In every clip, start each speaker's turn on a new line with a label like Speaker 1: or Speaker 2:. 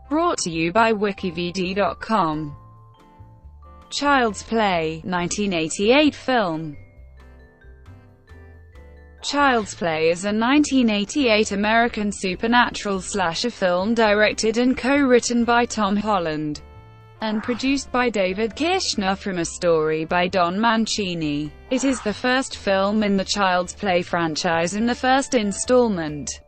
Speaker 1: Brought to you by WikiVidi.com. Child's Play, 1988 film. Child's Play is a 1988 American supernatural slasher film directed and co-written by Tom Holland and produced by David Kirshner from a story by Don Mancini. It is the first film in the Child's Play franchise and the first installment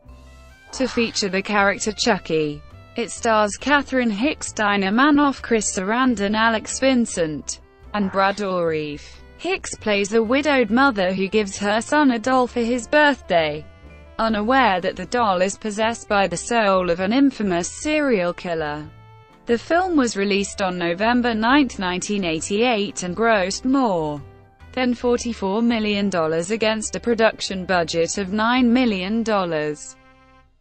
Speaker 1: to feature the character Chucky. It stars Catherine Hicks, Dinah Manoff, Chris Sarandon, Alex Vincent, and Brad Dourif. Hicks plays a widowed mother who gives her son a doll for his birthday, unaware that the doll is possessed by the soul of an infamous serial killer. The film was released on November 9, 1988 and grossed more than $44 million against a production budget of $9 million.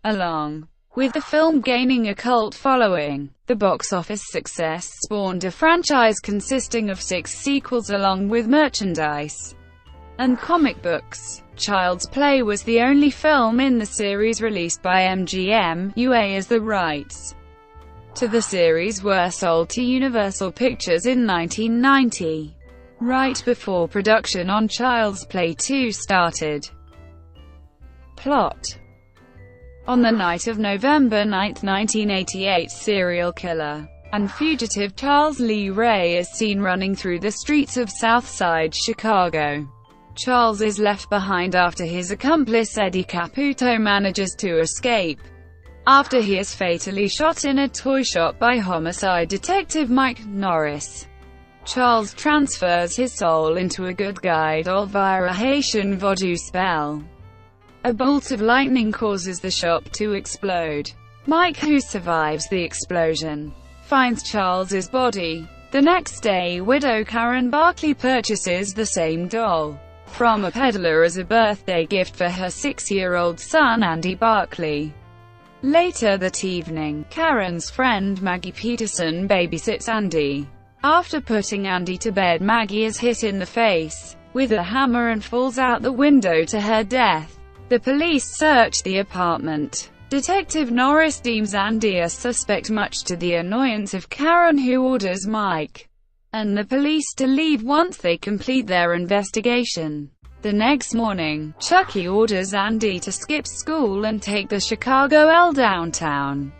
Speaker 1: Along with the film gaining a cult following, the box office success spawned a franchise consisting of 6 sequels along with merchandise and comic books. Child's Play was the only film in the series released by MGM UA, as the rights to the series were sold to Universal Pictures in 1990, right before production on Child's Play 2 started. Plot: on the night of November 9, 1988, serial killer and fugitive Charles Lee Ray is seen running through the streets of Southside Chicago. Charles is left behind after his accomplice Eddie Caputo manages to escape after he is fatally shot in a toy shop by homicide detective Mike Norris. Charles transfers his soul into a good guy doll via a Haitian voodoo spell. A bolt of lightning causes the shop to explode. Mike, who survives the explosion, finds Charles's body. The next day, widow Karen Barkley purchases the same doll from a peddler as a birthday gift for her 6-year-old son Andy Barkley. Later that evening, Karen's friend Maggie Peterson babysits Andy. After putting Andy to bed, Maggie is hit in the face with a hammer and falls out the window to her death. The police search the apartment. Detective Norris deems Andy a suspect, much to the annoyance of Karen, who orders Mike and the police to leave once they complete their investigation. The next morning, Chucky orders Andy to skip school and take the Chicago L downtown.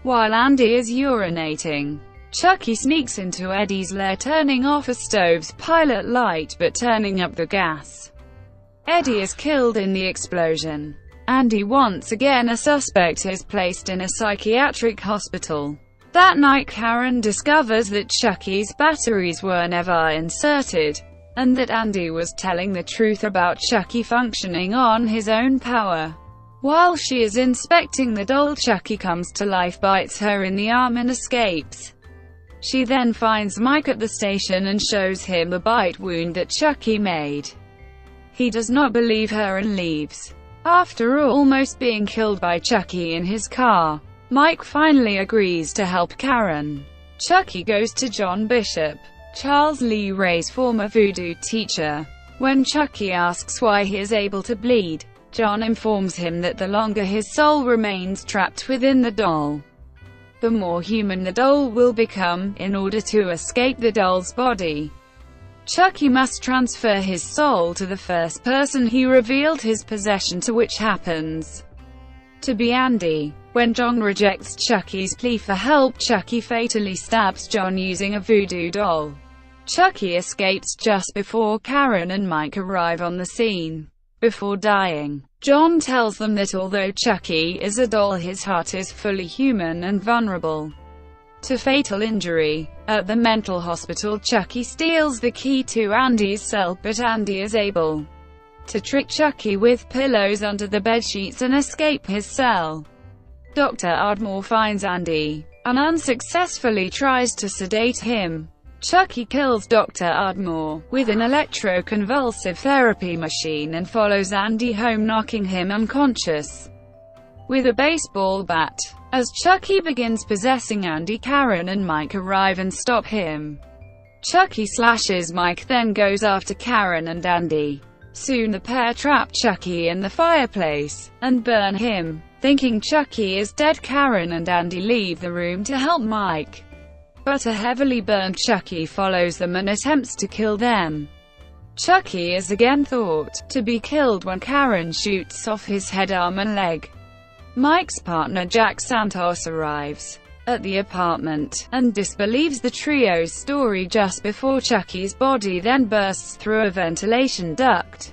Speaker 1: While Andy is urinating, Chucky sneaks into Eddie's lair, turning off a stove's pilot light but turning up the gas. Eddie is killed in the explosion. Andy, once again a suspect, is placed in a psychiatric hospital. That night, Karen discovers that Chucky's batteries were never inserted, and that Andy was telling the truth about Chucky functioning on his own power. While she is inspecting the doll, Chucky comes to life, bites her in the arm and escapes. She then finds Mike at the station and shows him the bite wound that Chucky made. He does not believe her and leaves. After almost being killed by Chucky in his car, Mike finally agrees to help Karen. Chucky goes to John Bishop, Charles Lee Ray's former voodoo teacher. When Chucky asks why he is able to bleed, John informs him that the longer his soul remains trapped within the doll, the more human the doll will become. In order to escape the doll's body, Chucky must transfer his soul to the first person he revealed his possession to, which happens to be Andy. When John rejects Chucky's plea for help, Chucky fatally stabs John using a voodoo doll. Chucky escapes just before Karen and Mike arrive on the scene. Before dying, John tells them that although Chucky is a doll, his heart is fully human and vulnerable to fatal injury. At the mental hospital, Chucky steals the key to Andy's cell, but Andy is able to trick Chucky with pillows under the bedsheets and escape his cell. Dr. Ardmore finds Andy and unsuccessfully tries to sedate him. Chucky kills Dr. Ardmore with an electroconvulsive therapy machine and follows Andy home, knocking him unconscious with a baseball bat. As Chucky begins possessing Andy, Karen and Mike arrive and stop him. Chucky slashes Mike, then goes after Karen and Andy. Soon the pair trap Chucky in the fireplace and burn him. Thinking Chucky is dead, Karen and Andy leave the room to help Mike. But a heavily burned Chucky follows them and attempts to kill them. Chucky is again thought to be killed when Karen shoots off his head, arm and leg. Mike's partner Jack Santos arrives at the apartment, and disbelieves the trio's story just before Chucky's body then bursts through a ventilation duct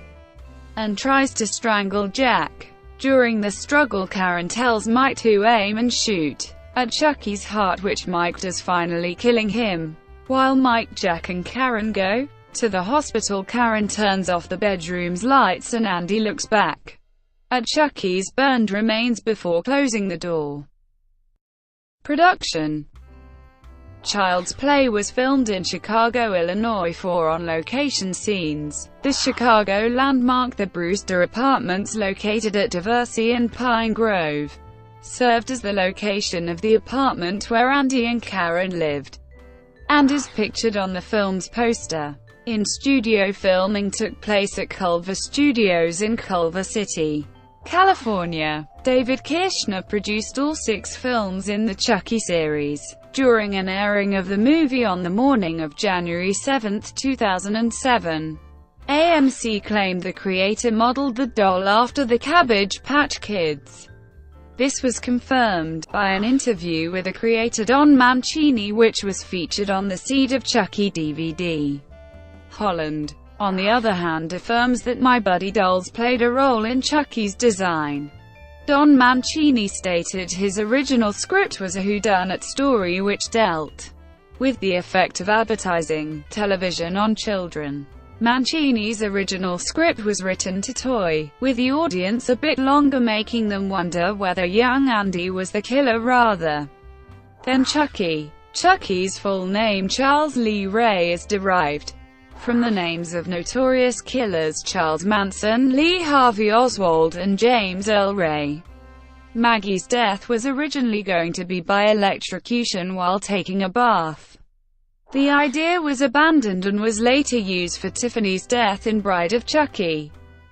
Speaker 1: and tries to strangle Jack. During the struggle, Karen tells Mike to aim and shoot at Chucky's heart, which Mike does, finally killing him. While Mike, Jack and Karen go to the hospital, Karen turns off the bedroom's lights and Andy looks back at Chucky's burned remains before closing the door. Production. Child's Play was filmed in Chicago, Illinois for on-location scenes. The Chicago landmark, the Brewster Apartments located at Diversey and Pine Grove, served as the location of the apartment where Andy and Karen lived, and is pictured on the film's poster. In-studio filming took place at Culver Studios in Culver City, California. David Kirshner produced all 6 films in the Chucky series. During an airing of the movie on the morning of January 7, 2007, AMC claimed the creator modeled the doll after the Cabbage Patch Kids. This was confirmed by an interview with the creator Don Mancini, which was featured on the Seed of Chucky DVD. Holland, on the other hand, affirms that My Buddy Dolls played a role in Chucky's design. Don Mancini stated his original script was a whodunit story which dealt with the effect of advertising television on children. Mancini's original script was written to toy with the audience a bit longer, making them wonder whether young Andy was the killer rather than Chucky. Chucky's full name, Charles Lee Ray, is derived from the names of notorious killers Charles Manson, Lee Harvey Oswald, and James Earl Ray. Maggie's death was originally going to be by electrocution while taking a bath. The idea was abandoned and was later used for Tiffany's death in Bride of Chucky.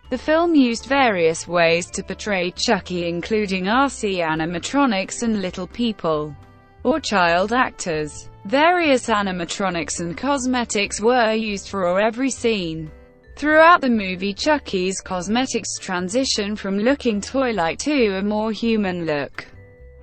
Speaker 1: The film used various ways to portray Chucky, including RC animatronics and little people, or child actors. Various animatronics and cosmetics were used for every scene. Throughout the movie, Chucky's cosmetics transition from looking toy-like to a more human look.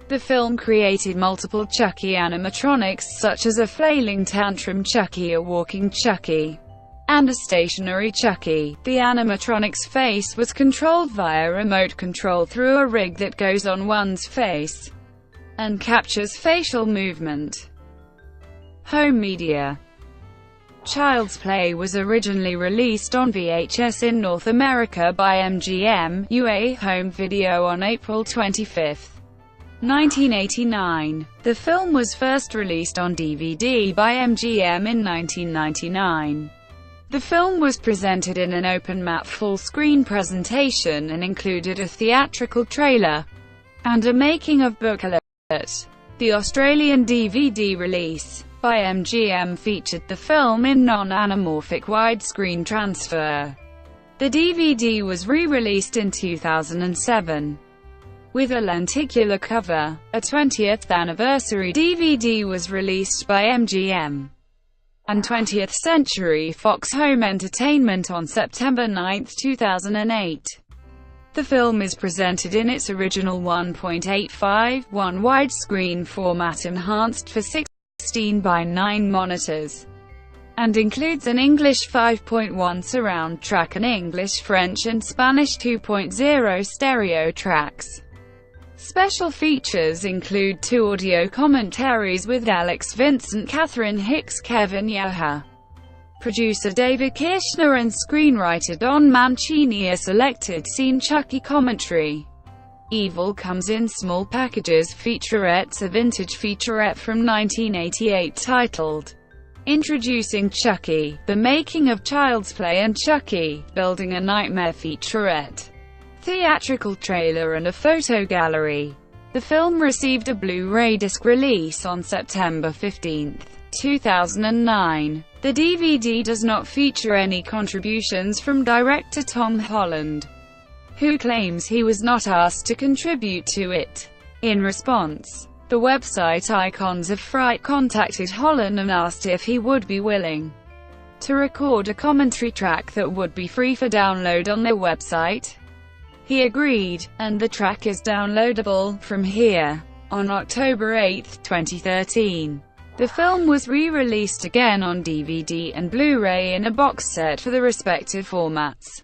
Speaker 1: The film created multiple Chucky animatronics, such as a flailing tantrum Chucky, a walking Chucky, and a stationary Chucky. The animatronic's face was controlled via remote control through a rig that goes on one's face and captures facial movement. Home media. Child's Play was originally released on VHS in North America by MGM UA Home Video on April 25, 1989. The film was first released on DVD by MGM in 1999. The film was presented in an open-map full-screen presentation and included a theatrical trailer and a making-of booklet. The Australian DVD release by MGM featured the film in non-anamorphic widescreen transfer. The DVD was re-released in 2007 with a lenticular cover. A 20th anniversary DVD was released by MGM and 20th Century Fox Home Entertainment on September 9, 2008. The film is presented in its original 1.851 widescreen format, enhanced for 16 by 9 monitors, and includes an English 5.1 surround track and English, French and Spanish 2.0 stereo tracks. Special features include 2 audio commentaries with Alex Vincent, Catherine Hicks, Kevin Yaha, producer David Kirshner and screenwriter Don Mancini, a selected scene Chucky commentary. Evil Comes in Small Packages Featurettes, a vintage featurette from 1988 titled Introducing Chucky, The Making of Child's Play and Chucky, Building a Nightmare featurette, theatrical trailer and a photo gallery. The film received a Blu-ray disc release on September 15, 2009. The DVD does not feature any contributions from director Tom Holland. who claims he was not asked to contribute to it. In response, the website Icons of Fright contacted Holland and asked if he would be willing to record a commentary track that would be free for download on their website. He agreed, and the track is downloadable from here. On October 8, 2013, the film was re-released again on DVD and Blu-ray in a box set for the respective formats,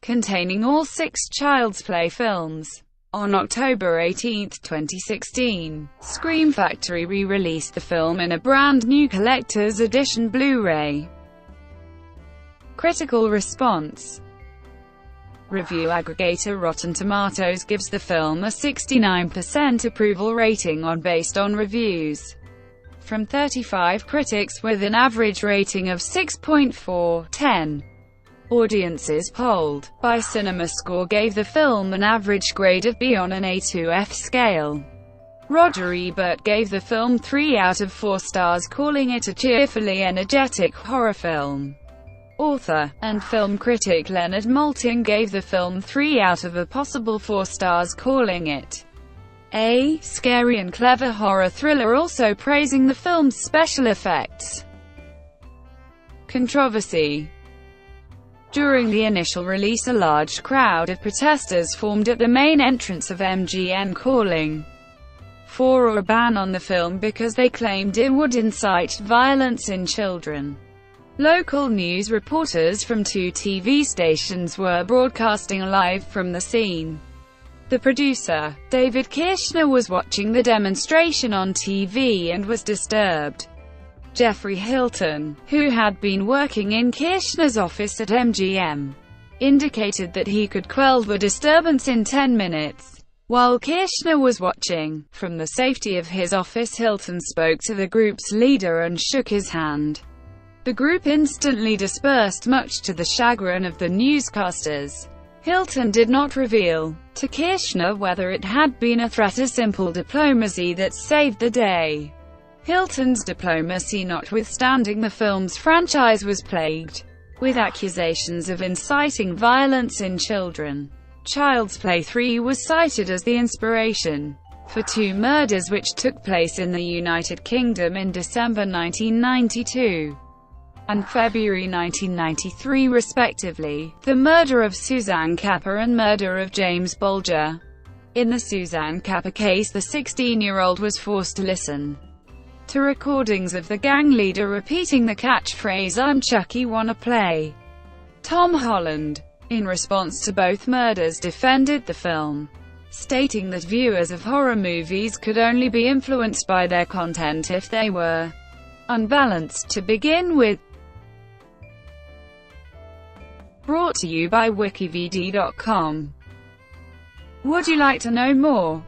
Speaker 1: containing all 6 Child's Play films. On October 18, 2016, Scream Factory re-released the film in a brand new collector's edition Blu-ray. Critical response. Review aggregator Rotten Tomatoes gives the film a 69% approval rating based on reviews from 35 critics with an average rating of 6.4/10. Audiences polled by CinemaScore gave the film an average grade of B on an A to F scale. Roger Ebert gave the film 3 out of 4 stars, calling it a cheerfully energetic horror film. Author and film critic Leonard Maltin gave the film 3 out of a possible 4 stars, calling it a scary and clever horror thriller, also praising the film's special effects. Controversy. During the initial release, a large crowd of protesters formed at the main entrance of MGM, calling for a ban on the film because they claimed it would incite violence in children. Local news reporters from 2 TV stations were broadcasting live from the scene. The producer, David Kirshner, was watching the demonstration on TV and was disturbed. Jeffrey Hilton, who had been working in Kirshner's office at MGM, indicated that he could quell the disturbance in 10 minutes. While Kirshner was watching, from the safety of his office, Hilton spoke to the group's leader and shook his hand. The group instantly dispersed, much to the chagrin of the newscasters. Hilton did not reveal to Kirshner whether it had been a threat or simple diplomacy that saved the day. Hilton's diplomacy notwithstanding, the film's franchise was plagued with accusations of inciting violence in children. Child's Play 3 was cited as the inspiration for 2 murders which took place in the United Kingdom in December 1992 and February 1993 respectively, the murder of Suzanne Capper and murder of James Bolger. In the Suzanne Capper case, the 16-year-old was forced to listen to recordings of the gang leader repeating the catchphrase "I'm Chucky, wanna play?" Tom Holland, in response to both murders, defended the film, stating that viewers of horror movies could only be influenced by their content if they were unbalanced to begin with. Brought to you by WikiVidi.com. Would you like to know more?